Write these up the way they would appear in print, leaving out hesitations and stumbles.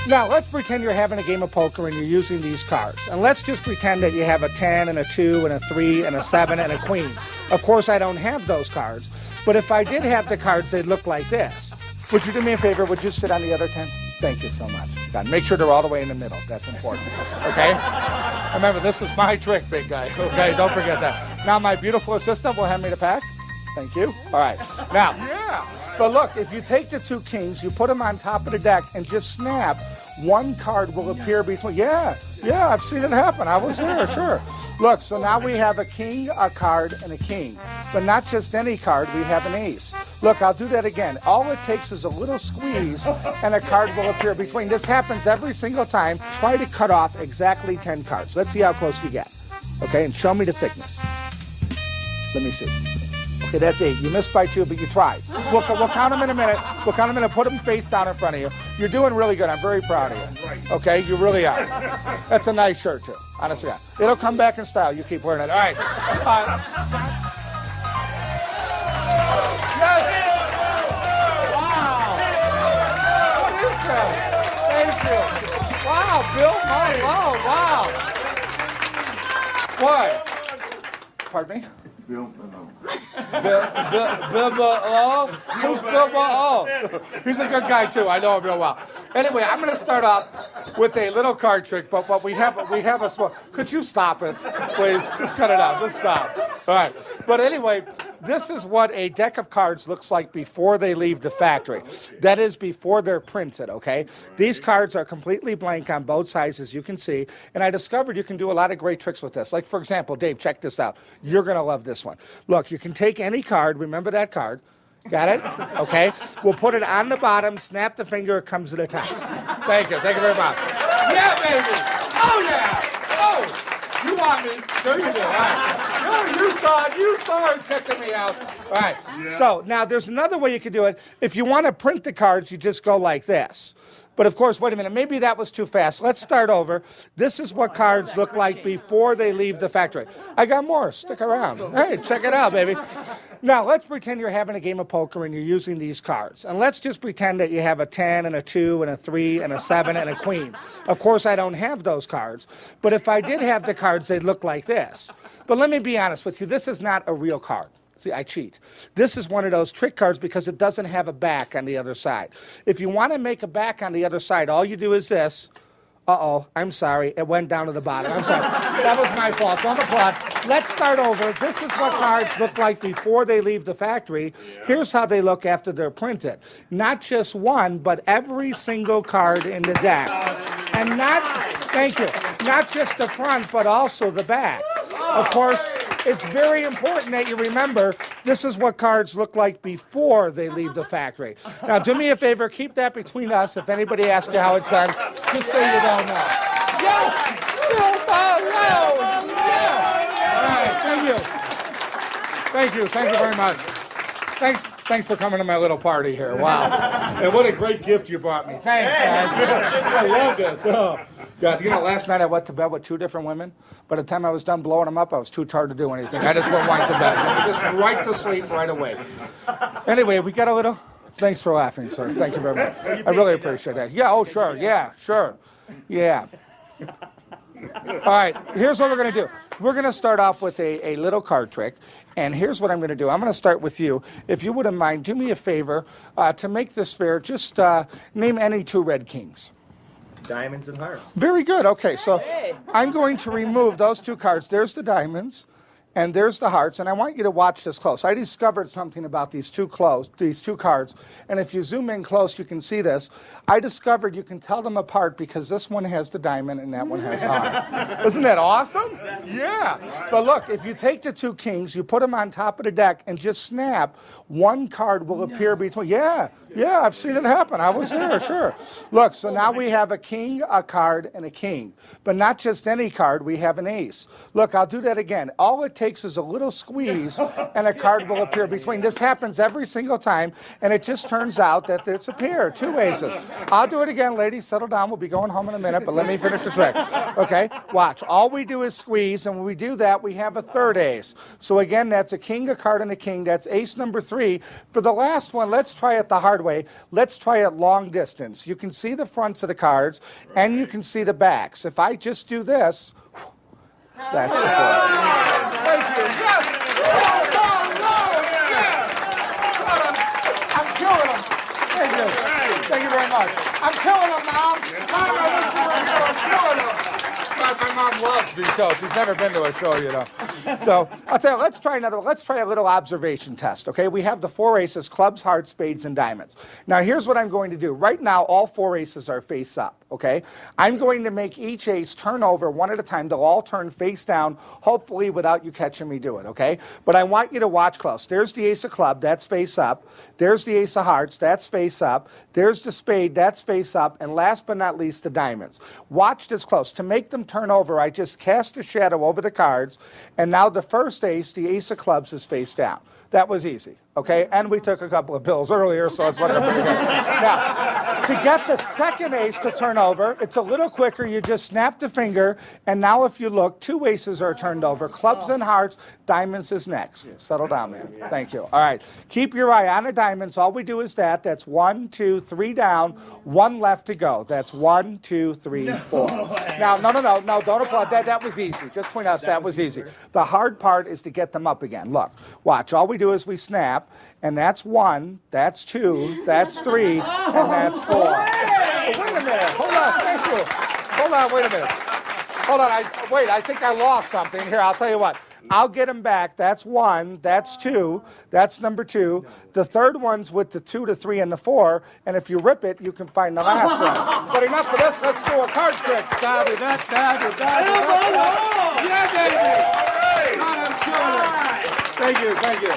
Now, let's pretend you're having a game of poker and you're using these cards. And let's just pretend that you have a 10 and a 2 and a 3 and a 7 and a queen. Of course, I don't have those cards. But if I did have the cards, they'd look like this. Would you do me a favor? Would you sit on the other 10? Thank you so much. God, make sure they're all the way in the middle. That's important. Okay? Remember, this is my trick, big guy. Okay, don't forget that. Now, my beautiful assistant will hand me the pack. Thank you. All right. Now, but look, if you take the 2 kings, you put them on top of the deck and just snap, one card will appear between. Yeah, I've seen it happen. I was there, sure. Look, so now we have a king, a card, and a king. But not just any card, we have an ace. Look, I'll do that again. All it takes is a little squeeze, and a card will appear between. This happens every single time. Try to cut off exactly 10 cards. Let's see how close you get. Okay, and show me the thickness. Let me see. Okay, that's 8. You missed by 2, but you tried. We'll count them in a minute. We'll count them in a minute. Put them face down in front of you. You're doing really good. I'm very proud of you. Okay, you really are. That's a nice shirt, too. Honestly, it'll come back in style. You keep wearing it. All right. Yes. Wow. What is that? Thank you. Wow, Bill Malone. Wow. What? Pardon me? Bill Malone. Bill Malone? Who's Bill Malone? He's a good guy, too. I know him real well. Anyway, I'm going to start off with a little card trick, but we have a small... Could you stop it, please? Just cut it out. Just stop. All right. But anyway, this is what a deck of cards looks like before they leave the factory. That is before they're printed, okay? These cards are completely blank on both sides, as you can see, and I discovered you can do a lot of great tricks with this. Like, for example, Dave, check this out. You're going to love this one. Look, you can take any card. Remember that card. Got it? Okay. We'll put it on the bottom, snap the finger, it comes to the top. Thank you. Thank you very much. Yeah, baby. Oh, yeah. Oh, you want me? Sure you do. All right. No, you saw it checking me out. All right. Yeah. So now there's another way you could do it. If you want to print the cards, you just go like this. But of course, wait a minute, maybe that was too fast. Let's start over. This is what cards look like before they leave the factory. I got more. Stick around. Hey, check it out, baby. Now, let's pretend you're having a game of poker and you're using these cards. And let's just pretend that you have a 10 and a 2 and a 3 and a 7 and a queen. Of course, I don't have those cards. But if I did have the cards, they'd look like this. But let me be honest with you. This is not a real card. See, I cheat. This is one of those trick cards because it doesn't have a back on the other side. If you want to make a back on the other side, all you do is this. Uh-oh, I'm sorry. It went down to the bottom. I'm sorry. That was my fault. Don't applaud. Let's start over. This is what cards look like before they leave the factory. Here's how they look after they're printed. Not just one, but every single card in the deck. And not, thank you, not just the front, but also the back. Of course, it's very important that you remember this is what cards look like before they leave the factory. Now, do me a favor, keep that between us. If anybody asks you how it's done, just say you don't know. Yes! Bill Malone! Yes! All right, thank you. Thank you. Thank you very much. Thanks for coming to my little party here. Wow. And what a great gift you brought me. Thanks, guys. I love this. Oh, God. You know, last night I went to bed with 2 different women. By the time I was done blowing them up, I was too tired to do anything. I just went right to bed. Just right to sleep right away. Anyway, we got a little... Thanks for laughing, sir. Thank you very much. I really appreciate that. Yeah, oh, sure. Yeah, sure. Yeah. All right, here's what we're going to do. We're going to start off with a little card trick. And here's what I'm going to do. I'm going to start with you. If you wouldn't mind, do me a favor. To make this fair, just name any 2 red kings. Diamonds and hearts. Very good. Okay, so I'm going to remove those 2 cards. There's the diamonds, and there's the hearts. And I want you to watch this close. I discovered something about these two cards. And if you zoom in close, you can see this. I discovered you can tell them apart because this one has the diamond and that one has the heart. Isn't that awesome? Yeah. But look, if you take the 2 kings, you put them on top of the deck and just snap, one card will appear between. Yeah, I've seen it happen. I was there, sure. Look, so now we have a king, a card, and a king. But not just any card, we have an ace. Look, I'll do that again. All it takes is a little squeeze, and a card will appear between. This happens every single time, and it just turns out that it's a pair, 2 aces. I'll do it again, ladies. Settle down. We'll be going home in a minute, but let me finish the trick. Okay? Watch. All we do is squeeze, and when we do that, we have a 3rd ace. So again, that's a king, a card, and a king. That's ace number 3. For the last one, let's try it the hard way. Let's try it long distance. You can see the fronts of the cards, and you can see the backs. If I just do this, that's the 4. Thank you. Yes. I'm killing them. Thank you. Thank you very much. I'm killing them, Mom. Mom, I wish you were here. I'm killing them. My mom loves these shows. She's never been to a show, you know. So I'll tell you, let's try a little observation test, okay? We have the 4 aces, clubs, hearts, spades, and diamonds. Now here's what I'm going to do. Right now, all 4 aces are face up, okay? I'm going to make each ace turn over one at a time. They'll all turn face down, hopefully without you catching me do it, okay? But I want you to watch close. There's the ace of club, that's face up. There's the ace of hearts, that's face up. There's the spade, that's face up. And last but not least, the diamonds. Watch this close. To make them turn over, I just cast a shadow over the cards, and now the first ace, the ace of clubs, is face down. That was easy, okay? And we took a couple of pills earlier, so it's looking pretty good. Now, to get the second ace to turn over, it's a little quicker. You just snap the finger, and now if you look, 2 aces are turned over. Clubs and hearts, diamonds is next. Settle down, man. Thank you. All right. Keep your eye on the diamonds. All we do is that. That's 1, 2, 3 down, 1 left to go. That's 1, 2, 3, 4. Now, no, don't applaud. That was easy. Just between us, that was easy. The hard part is to get them up again. Look, watch. All we do is we snap, and that's 1, that's 2, that's 3, and that's 4. Oh, wait a minute. Hold on. Thank you. Hold on. Wait a minute. Hold on. I think I lost something. Here, I'll tell you what. I'll get them back. That's 1, that's 2, that's number 2. The third one's with the 2, the 3, and the 4. And if you rip it, you can find the last one. But enough of this. Let's do a card trick. Yeah, baby. Thank you.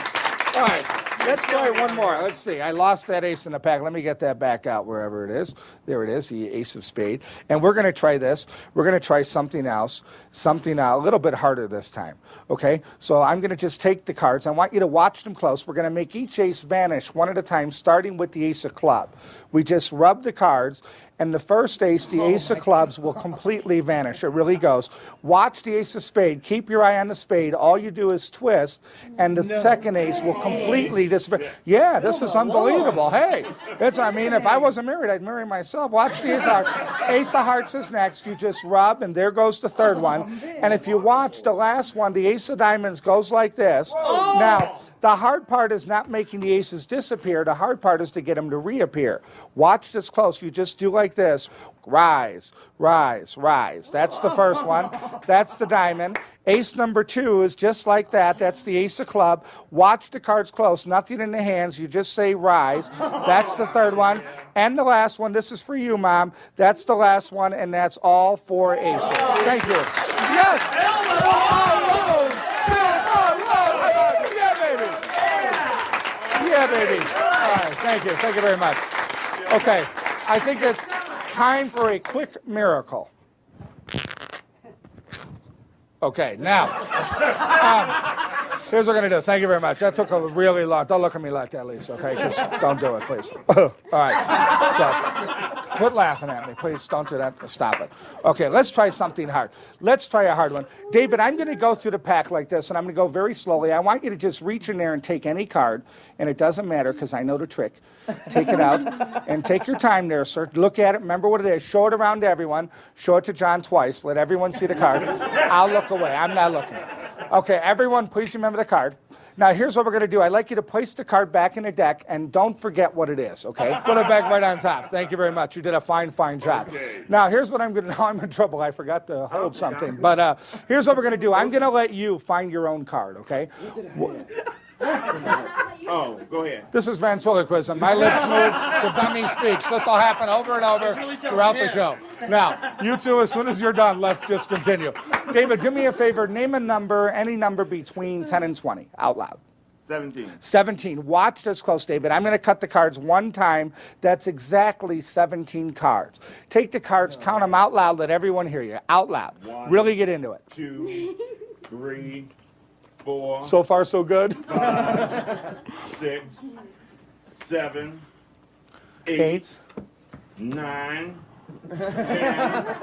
All right. Let's try one more. Let's see. I lost that ace in the pack. Let me get that back out wherever it is. There it is, the ace of spade. And we're going to try this. We're going to try something else, something a little bit harder this time. Okay? So I'm going to just take the cards. I want you to watch them close. We're going to make each ace vanish one at a time, starting with the ace of club. We just rub the cards, and the first ace, the ace of clubs, will completely vanish. It really goes. Watch the ace of spade. Keep your eye on the spade. All you do is twist, and the second ace will completely disappear. Yeah, this is unbelievable. Hey, if I wasn't married, I'd marry myself. Watch the ace of hearts. Ace of hearts is next. You just rub, and there goes the third one. And if you watch the last one, the ace of diamonds goes like this. Now, the hard part is not making the aces disappear. The hard part is to get them to reappear. Watch this close. You just do like this. Rise, rise, rise. That's the first one. That's the diamond. Ace number 2 is just like that. That's the ace of club. Watch the cards close. Nothing in the hands. You just say rise. That's the third one. And the last one. This is for you, Mom. That's the last one, and that's all 4 aces. Thank you. Yes! Yeah, baby. All right, thank you. Thank you very much. Okay, I think it's time for a quick miracle. Okay, now, here's what we're going to do. Thank you very much. That took a really long... Don't look at me like that, Lisa, okay? Just don't do it, please. All right. So, quit laughing at me, please. Don't do that. Stop it. Okay, let's try something hard. Let's try a hard one. David, I'm going to go through the pack like this, and I'm going to go very slowly. I want you to just reach in there and take any card, and it doesn't matter because I know the trick. Take it out, and take your time there, sir. Look at it. Remember what it is. Show it around to everyone. Show it to John twice. Let everyone see the card. I'll look away. I'm not looking. Okay, everyone, please remember the card. Now, here's what we're going to do. I'd like you to place the card back in the deck, and don't forget what it is, okay? Put it back right on top. Thank you very much. You did a fine, fine job. Okay. Now, here's what I'm going to... Now I'm in trouble. I forgot to hold something. But here's what we're going to do. I'm going to let you find your own card, okay? Oh, go ahead. This is ventriloquism. My lips move, the dummy speaks. This will happen over and over throughout the show. Now, you two, as soon as you're done, let's just continue. David, do me a favor. Name a number, any number between 10 and 20, out loud. 17. 17. Watch this close, David. I'm going to cut the cards one time. That's exactly 17 cards. Take the cards, count them out loud. Let everyone hear you. Out loud. 1, really get into it. 2, 3, 4, So far, so good. 6, 7, 8, 8. 9, 10,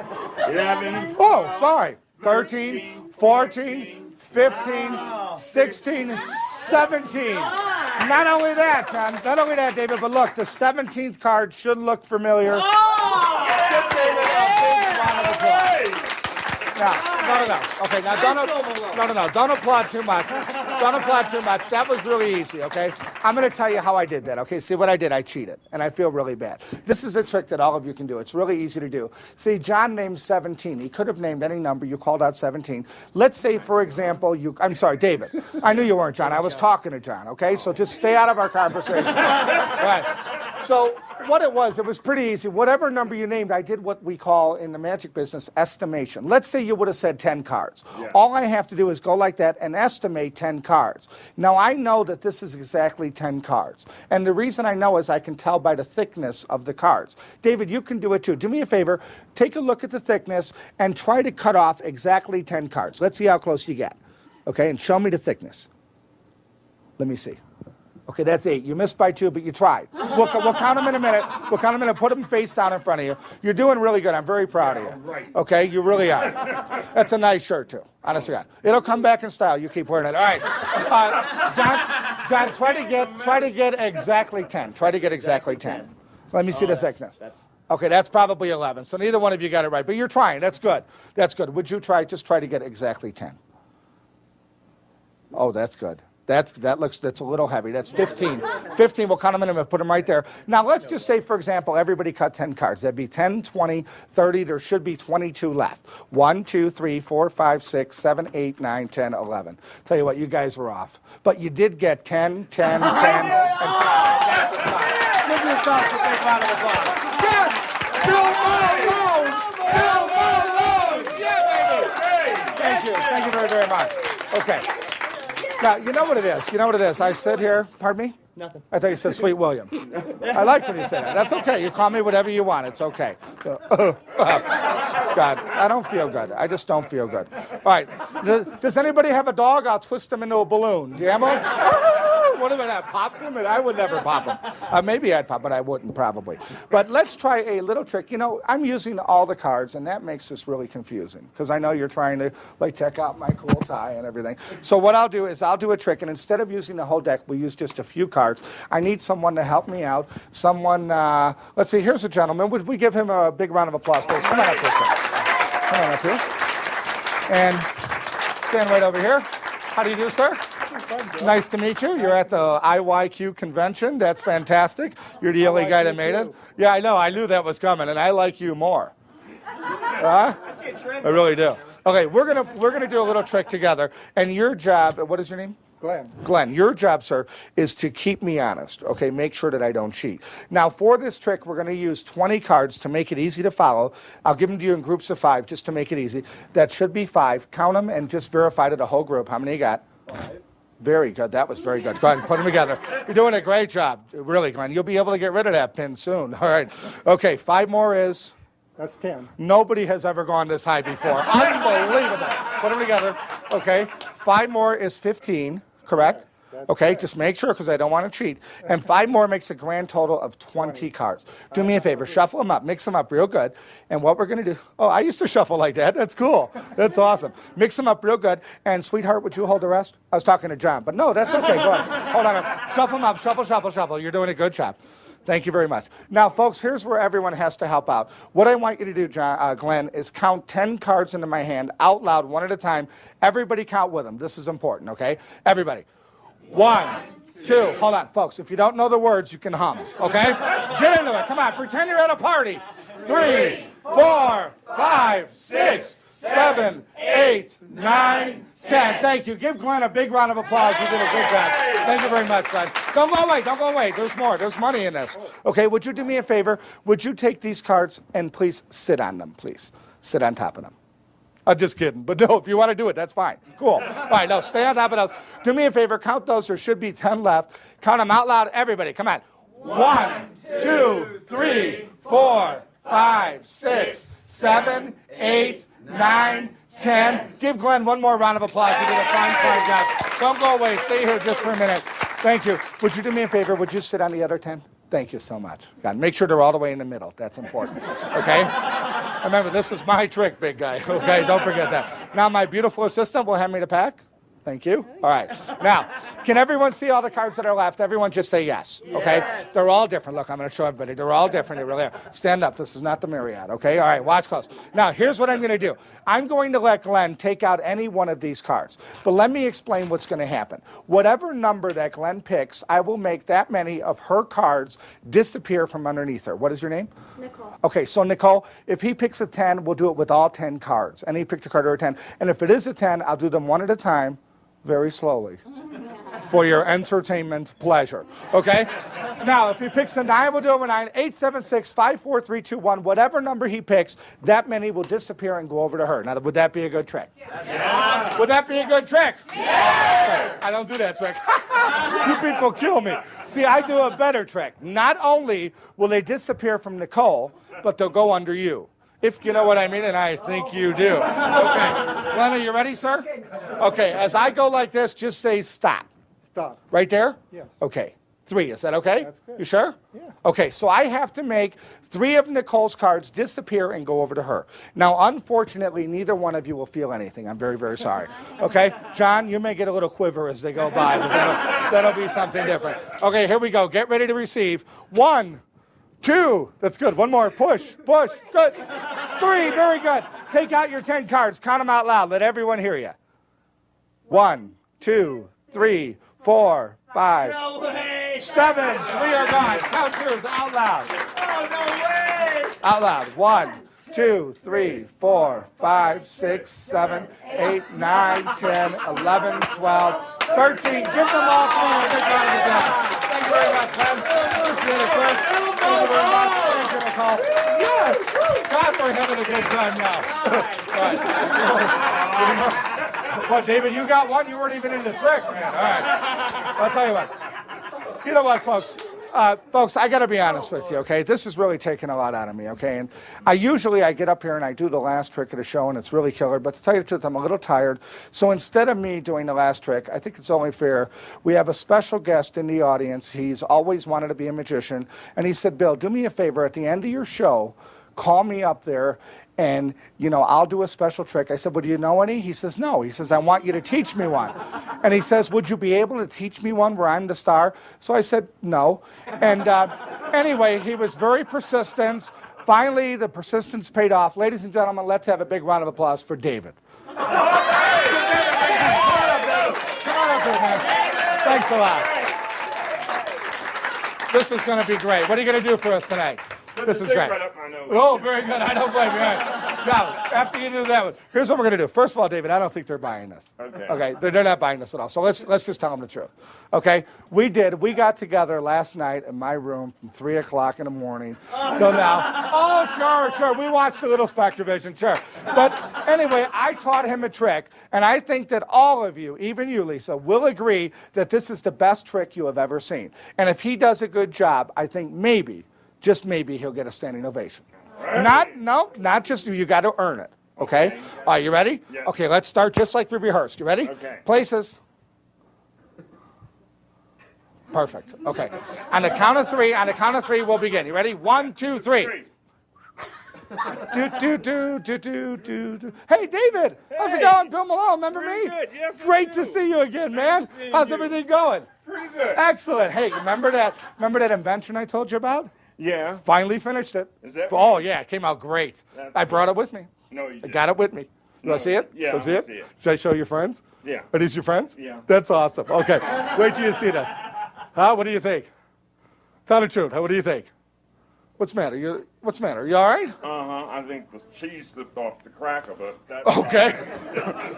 11. Oh, sorry. 13, 14, 15, 16, 17. Not only that, John, not only that, David, but look, the 17th card should look familiar. Give David a big round of applause. No. Okay, now don't applaud too much. Don't applaud too much. That was really easy, okay? I'm going to tell you how I did that, okay? See what I did? I cheated, and I feel really bad. This is a trick that all of you can do. It's really easy to do. See, John named 17. He could have named any number. You called out 17. Let's say, for example, I'm sorry, David. I knew you weren't John. I was talking to John, okay? So just stay out of our conversation. All right. So what it was pretty easy. Whatever number you named, I did what we call in the magic business estimation. Let's say you would have said 10 cards. Yeah. All I have to do is go like that and estimate 10 cards. Now, I know that this is exactly 10 cards. And the reason I know is I can tell by the thickness of the cards. David, you can do it too. Do me a favor. Take a look at the thickness and try to cut off exactly 10 cards. Let's see how close you get. Okay, and show me the thickness. Let me see. Okay, that's 8. You missed by 2, but you tried. We'll count them in a minute. We'll count them in a minute. Put them face down in front of you. You're doing really good. I'm very proud of you. Okay, you really are. That's a nice shirt, too. Honestly, God. It'll come back in style. You keep wearing it. All right. John, try to get exactly 10. Try to get exactly 10. Let me see the thickness. Okay, that's probably 11. So neither one of you got it right. But you're trying. That's good. That's good. Would you just try to get exactly 10? Oh, that's good. That's a little heavy. That's 15. 15, we'll count them in a minute, put them right there. Now, let's just say, for example, everybody cut 10 cards. That'd be 10, 20, 30. There should be 22 left. 1, 2, 3, 4, 5, 6, 7, 8, 9, 10, 11. Tell you what, you guys were off. But you did get 10, 10, 10, and 10. That's a sign. Give yourselves a big round of applause. Yes! Bill Malone! Bill Malone! Yeah, baby! Thank you. Thank you very, very much. Okay. Now, you know what it is. You know what it is. I sit here. Pardon me? Nothing. I thought you said Sweet William. I like when you say that. That's okay. You call me whatever you want. It's okay. God, I don't feel good. I just don't feel good. All right. Does anybody have a dog? I'll twist them into a balloon. Do you have one? What am I not pop them? I would never pop them. Maybe I'd pop, but I wouldn't probably. But let's try a little trick. You know, I'm using all the cards, and that makes this really confusing because I know you're trying to check out my cool tie and everything. So what I'll do is I'll do a trick, and instead of using the whole deck, we use just a few cards. I need someone to help me out. Someone. Let's see. Here's a gentleman. Would we give him a big round of applause, please? Come on up here, sir. Come on up here. And stand right over here. How do you do, sir? Nice to meet you. You're at the IYQ convention. That's fantastic. You're the only guy that made it. Yeah, I know. I knew that was coming, and I like you more. I see a trend. I really do. Okay, we're gonna do a little trick together. And your job. What is your name? Glenn. Glenn, your job, sir, is to keep me honest. Okay, make sure that I don't cheat. Now, for this trick, we're going to use 20 cards to make it easy to follow. I'll give them to you in groups of 5 just to make it easy. That should be 5. Count them and just verify to the whole group. How many you got? 5. Very good. That was very good. Go ahead and put them together. You're doing a great job. Really, Glenn. You'll be able to get rid of that pin soon. All right. Okay, 5 more is? That's 10. Nobody has ever gone this high before. Unbelievable. Put them together. Okay. 5 more is 15, correct? Okay, correct. Just make sure because I don't want to cheat. And 5 more makes a grand total of 20 cards. Do me a favor. Shuffle them up. Mix them up real good. And what we're going to do, I used to shuffle like that. That's cool. That's awesome. Mix them up real good. And, sweetheart, would you hold the rest? I was talking to John. But no, that's okay. Go ahead. Hold on. Shuffle them up. Shuffle, shuffle, shuffle. You're doing a good job. Thank you very much. Now, folks, here's where everyone has to help out. What I want you to do, Glenn, is count 10 cards into my hand out loud, one at a time. Everybody count with them. This is important, okay? Everybody. 1, 2. Hold on, folks. If you don't know the words, you can hum, okay? Get into it. Come on. Pretend you're at a party. 3, 4, 5, 6, 7, 8, 9, 10. Thank you. Give Glenn a big round of applause. You did a good job. Thank you very much, Glenn. Don't go away. Don't go away. There's more. There's money in this. Okay, would you do me a favor? Would you take these cards and please sit on them, please? Sit on top of them. I'm just kidding. But no, if you want to do it, that's fine. Cool. All right, now stay on top of those. Do me a favor. Count those. There should be 10 left. Count them out loud. Everybody, come on. 1, 2, 3, 4, 5, 6, 7, 8, 9, 10. Give Glenn one more round of applause. You did a fine job. Don't go away. Stay here just for a minute. Thank you. Would you do me a favor? Would you sit on the other 10? Thank you so much. God, make sure they're all the way in the middle. That's important. Okay? Remember, this is my trick, big guy. Okay? Don't forget that. Now, my beautiful assistant will hand me the pack. Thank you. All right. Now, can everyone see all the cards that are left? Everyone just say yes. Okay? Yes. They're all different. Look, I'm going to show everybody. They're all different. They really are. Stand up. This is not the Marriott. Okay? All right. Watch close. Now, here's what I'm going to do. I'm going to let Glenn take out any one of these cards. But let me explain what's going to happen. Whatever number that Glenn picks, I will make that many of her cards disappear from underneath her. What is your name? Nicole. Okay, so Nicole, if he picks a 10, we'll do it with all 10 cards. And he picked a card or a 10. And if it is a 10, I'll do them one at a time, very slowly, for your entertainment pleasure. Okay? Now, if he picks a 9, we'll do it with 9. 8, 7, 6, 5, 4, 3, 2, 1. Whatever number he picks, that many will disappear and go over to her. Now, would that be a good trick? Yes. Would that be a good trick? Yes. I don't do that trick. You people kill me. See, I do a better trick. Not only will they disappear from Nicole, but they'll go under you. If you know what I mean, and I think you do. Okay. Glenn, are you ready, sir? Okay, as I go like this, just say stop. Stop. Right there? Yes. Okay. 3, is that okay? That's good. You sure? Yeah. Okay, so I have to make 3 of Nicole's cards disappear and go over to her. Now, unfortunately, neither one of you will feel anything. I'm very, very sorry. Okay? John, you may get a little quiver as they go by, but that'll be something different. Okay, here we go. Get ready to receive. 1, 2, that's good. One more, push, good. 3, very good. Take out your 10 cards, count them out loud, let everyone hear you. 1, 2, 3, 4, 5, 7, 3 are gone. Count yours out loud. Oh, no way! Out loud. 1, 2, 3, 4, 5, 6, 7, 8, 9, 10, 11, 12, 13. Give them all 3 a big round of applause. Thank you very much, Ken. Appreciate it, Chris. Thank you very much. Thank you, Nicole. Yes. God, we're having a good time now. All right. What, David, you got one? You weren't even in the trick, man. All right. I'll tell you what. You know what, folks? Folks, I got to be honest with you, okay? This is really taking a lot out of me, okay? And I get up here and I do the last trick of the show, and it's really killer. But to tell you the truth, I'm a little tired. So instead of me doing the last trick, I think it's only fair. We have a special guest in the audience. He's always wanted to be a magician. And he said, Bill, do me a favor. At the end of your show, call me up there, and, you know, I'll do a special trick. I said, well, do you know any? He says, no. He says, I want you to teach me one. And he says, would you be able to teach me one where I'm the star? So I said, no. And anyway, he was very persistent. Finally, the persistence paid off. Ladies and gentlemen, let's have a big round of applause for David. Come on up here, man. Thanks a lot. This is going to be great. What are you going to do for us tonight? This is great. Right up my nose. Oh, very good. I don't blame you. Right. Now, after you do that one, here's what we're going to do. First of all, David, I don't think they're buying this. Okay. They're not buying this at all. So let's just tell them the truth. Okay? We got together last night in my room from 3 o'clock in the morning till now. Oh, sure. We watched a little Spectrovision, sure. But anyway, I taught him a trick, and I think that all of you, even you, Lisa, will agree that this is the best trick you have ever seen. And if he does a good job, I think maybe, just maybe, he'll get a standing ovation. Right. Not just you got to earn it. Okay? All right, you ready? Yes. Okay, let's start just like we rehearsed. You ready? Okay. Places. Perfect. Okay. On the count of three, we'll begin. You ready? 1, 2, 3. Do. Hey, David. How's it going? Bill Malone, remember me? Good. Yes, Great to see you again, man. How's everything going? Pretty good. Excellent. Hey, remember that invention I told you about? Yeah. Finally finished it. Is that Oh, right? yeah, it came out great. That's I brought it with me. No, you I didn't. got it with me. You want to see it? Yeah, Want to see I it? wanna see it. Should I show your friends? Yeah. Are these your friends? Yeah. That's awesome. Okay. Wait till you see this. Huh? What do you think? Tell the truth. What do you think? What's the matter? What's the matter? You all right? I think the cheese slipped off the cracker, but that's Okay.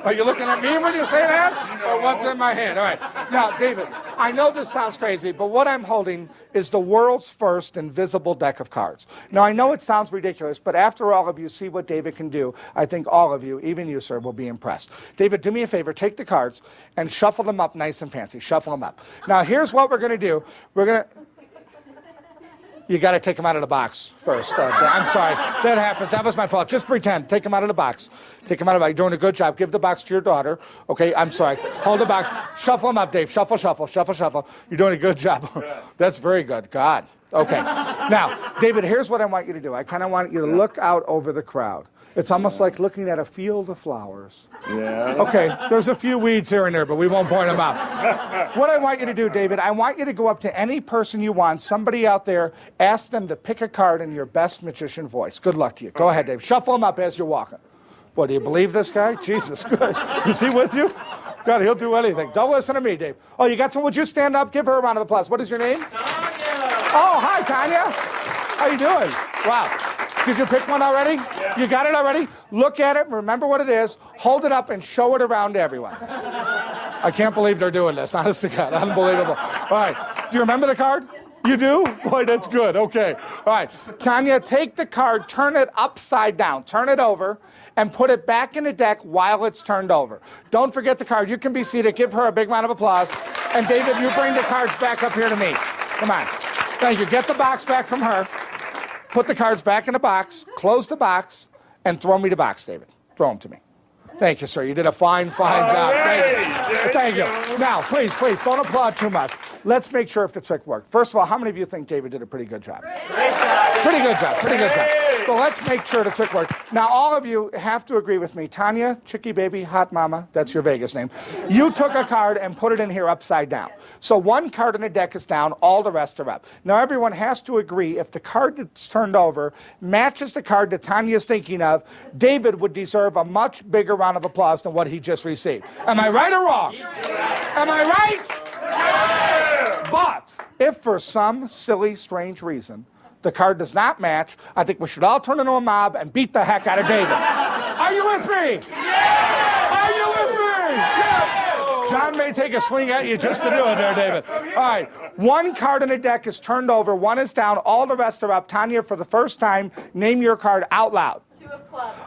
Are you looking at me when you say that? Or what's in my hand? All right. Now, David, I know this sounds crazy, but what I'm holding is the world's first invisible deck of cards. Now, I know it sounds ridiculous, but after all of you see what David can do, I think all of you, even you, sir, will be impressed. David, do me a favor. Take the cards and shuffle them up nice and fancy. Shuffle them up. Now, here's what we're going to do. You got to take them out of the box first. I'm sorry. That happens. That was my fault. Just pretend. Take them out of the box. Take them out of the box. You're doing a good job. Give the box to your daughter. Okay, I'm sorry. Hold the box. Shuffle them up, Dave. Shuffle, shuffle, shuffle, shuffle. You're doing a good job. That's very good. God. Okay. Now, David, here's what I want you to do. I kind of want you to look out over the crowd. It's almost like looking at a field of flowers. Yeah. Okay, there's a few weeds here and there, but we won't point them out. What I want you to do, David, I want you to go up to any person you want, somebody out there, ask them to pick a card in your best magician voice. Good luck to you. Go ahead, Dave. Shuffle them up as you're walking. What, do you believe this guy? Jesus, good. Is he with you? God, he'll do anything. Don't listen to me, Dave. Oh, you got someone? Would you stand up? Give her a round of applause. What is your name? Tanya! Oh, hi, Tanya. How you doing? Wow. Did you pick one already? Yeah. You got it already? Look at it, remember what it is, hold it up and show it around to everyone. I can't believe they're doing this, honest to God, unbelievable. All right, do you remember the card? You do? Boy, that's good, okay. All right, Tanya, take the card, turn it upside down, turn it over, and put it back in the deck while it's turned over. Don't forget the card. You can be seated. Give her a big round of applause. And David, you bring the cards back up here to me. Come on. Thank you. Get the box back from her. Put the cards back in the box, close the box, and throw me the box, David. Throw them to me. Thank you, sir. You did a fine job. Thank you. Now, please, don't applaud too much. Let's make sure if the trick worked. First of all, how many of you think David did a pretty good job? Pretty good job. So let's make sure the trick worked. Now, all of you have to agree with me. Tanya, Chicky Baby, Hot Mama, that's your Vegas name. You took a card and put it in here upside down. So one card in the deck is down, all the rest are up. Now, everyone has to agree if the card that's turned over matches the card that Tanya's thinking of, David would deserve a much bigger round of applause than what he just received. Am I right or wrong? Am I right? But if for some silly, strange reason the card does not match, I think we should all turn into a mob and beat the heck out of David. Are you with me? Are you with me? Yes. John may take a swing at you just to do it there, David. All right. One card in the deck is turned over, one is down, all the rest are up. Tanya, for the first time, name your card out loud.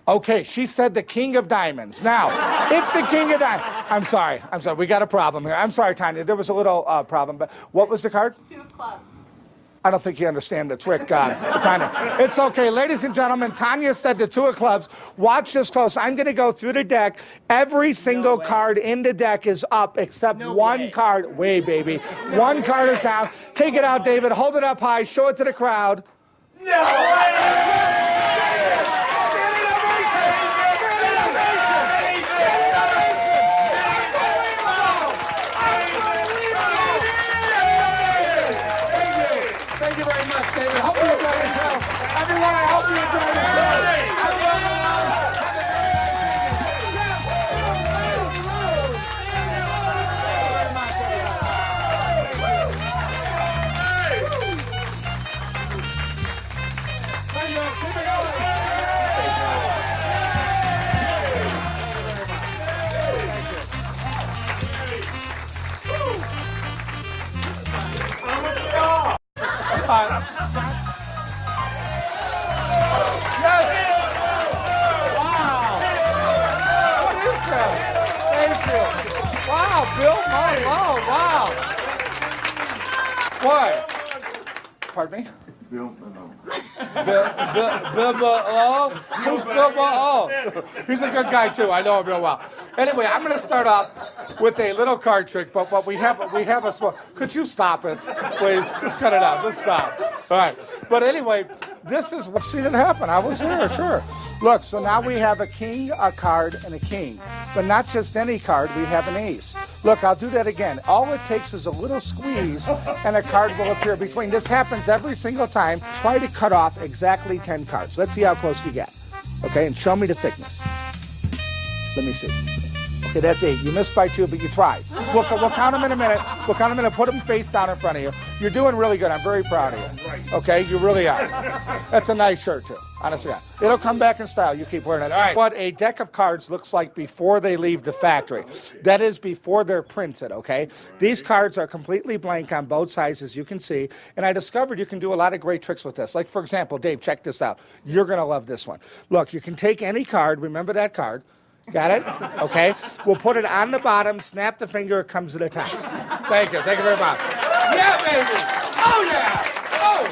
Okay, she said the King of Diamonds. Now, if the King of Diamonds... I'm sorry, we got a problem here. I'm sorry, Tanya, there was a little problem, but what was the card? 2 of clubs. I don't think you understand the trick, Tanya. It's okay. Ladies and gentlemen, Tanya said the 2 of clubs. Watch this close. I'm going to go through the deck. Every single card in the deck is up except one card. Way, baby. One card is down. Take it out, David. Hold it up high. Show it to the crowd. No way! Thank you very much, David. Hope you enjoyed yourself. Everyone, I hope you enjoyed yourself. Bill Malone, wow. What? Pardon me? Bill Malone. Bill Malone? Who's Bill Malone? He's a good guy too. I know him real well. Anyway, I'm going to start off with a little card trick, but we have a small. Could you stop it, please? Just cut it out. Just stop. All right. But anyway, this is what's seen it happen. I was there, sure. Look, so now we have a king, a card, and a king. But not just any card, we have an ace. Look, I'll do that again. All it takes is a little squeeze, and a card will appear between. This happens every single time. Try to cut off exactly 10 cards. Let's see how close you get. Okay, and show me the thickness. Let me see. Okay, that's 8. You missed by 2, but you tried. We'll count them in a minute. We'll count them in a minute. Put them face down in front of you. You're doing really good. I'm very proud of you. Okay, you really are. That's a nice shirt, too. Honestly, it'll come back in style. You keep wearing it. All right. What a deck of cards looks like before they leave the factory. That is before they're printed, okay? These cards are completely blank on both sides, as you can see. And I discovered you can do a lot of great tricks with this. Like, for example, Dave, check this out. You're going to love this one. Look, you can take any card. Remember that card. Got it? Okay. We'll put it on the bottom, snap the finger, it comes to the top. Thank you. Thank you very much. Yeah, baby. Oh, yeah. Oh.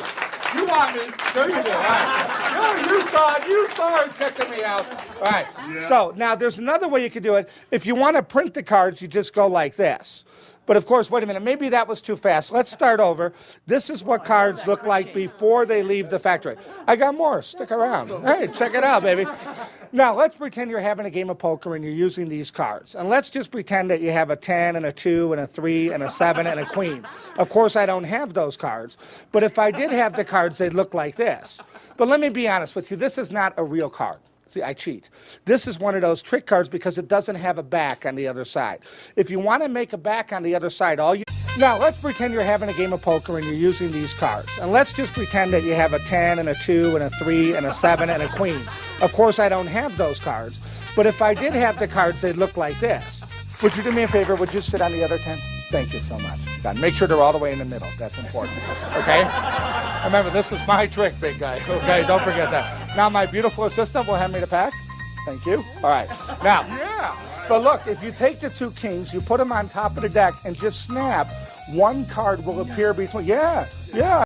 You want me? Sure you do. All right. You saw her checking me out. All right. Yeah. So now there's another way you could do it. If you want to print the cards, you just go like this. But of course, wait a minute, maybe that was too fast. Let's start over. This is what cards look like before they leave the factory. I got more. Stick around. Hey, check it out, baby. Now, let's pretend you're having a game of poker and you're using these cards. And let's just pretend that you have a 10 and a 2 and a 3 and a 7 and a queen. Of course, I don't have those cards. But if I did have the cards, they'd look like this. But let me be honest with you. This is not a real card. See, I cheat. This is one of those trick cards because it doesn't have a back on the other side. If you want to make a back on the other side, Now, let's pretend you're having a game of poker and you're using these cards. And let's just pretend that you have a 10 and a 2 and a 3 and a 7 and a queen. Of course, I don't have those cards. But if I did have the cards, they'd look like this. Would you do me a favor? Would you sit on the other 10? Thank you so much. God, make sure they're all the way in the middle. That's important. Okay? Remember, this is my trick, big guy. Okay, don't forget that. Now, my beautiful assistant will hand me the pack. Thank you. All right. Now, but look, if you take the 2 kings, you put them on top of the deck and just snap, one card will appear between. Yeah.